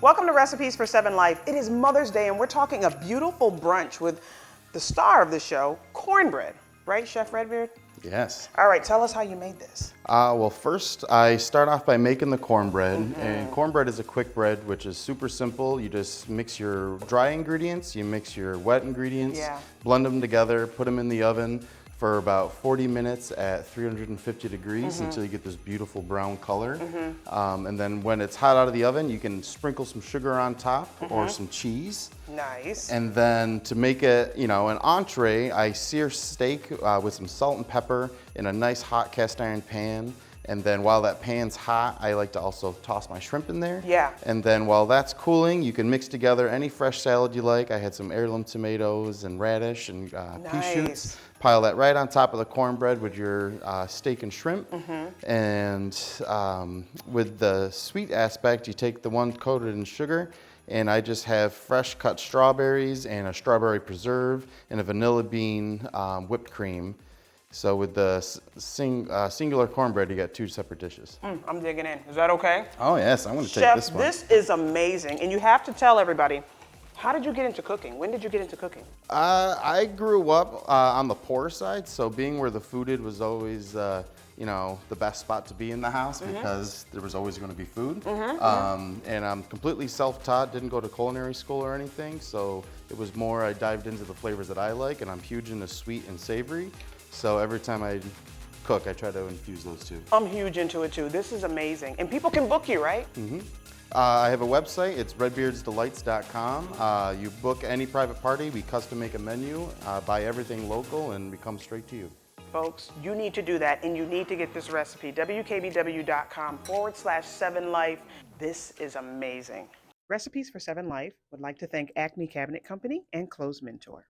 Welcome to Recipes for Seven Life. It is Mother's Day and we're talking a beautiful brunch with the star of the show, cornbread. Right, Chef Redbeard? Yes. All right, tell us how you made this. Well, first I start off by making the cornbread. And cornbread is a quick bread, which is super simple. You just mix your dry ingredients, you mix your wet ingredients, blend them together, put them in the oven for about 40 minutes at 350 degrees until you get this beautiful brown color. And then when it's hot out of the oven, you can sprinkle some sugar on top or some cheese. Nice. And then to make it, an entree, I sear steak with some salt and pepper in a nice hot cast iron pan. And then while that pan's hot, I like to also toss my shrimp in there. Yeah. And then while that's cooling, you can mix together any fresh salad you like. I had some heirloom tomatoes and radish and pea shoots. Pile that right on top of the cornbread with your steak and shrimp. And with the sweet aspect, you take the one coated in sugar, and I just have fresh cut strawberries and a strawberry preserve and a vanilla bean whipped cream. So with the singular cornbread, you got two separate dishes. I'm digging in. Is that okay? Oh yes, I'm gonna take Chef, this one. this is amazing. And you have to tell everybody, how did you get into cooking? When did you get into cooking? I grew up on the poor side, so being where the food was always the best spot to be in the house because there was always going to be food. And I'm completely self-taught, didn't go to culinary school or anything, so it was more I dived into the flavors that I like, and I'm huge into sweet and savory. So every time I cook, I try to infuse those two. I'm huge into it too. This is amazing. And people can book you, right? I have a website, it's redbeardsdelights.com. You book any private party, we custom make a menu, buy everything local, and we come straight to you. Folks, you need to do that, and you need to get this recipe, wkbw.com/7life. This is amazing. Recipes for Seven Life would like to thank Acme Cabinet Company and Clothes Mentor.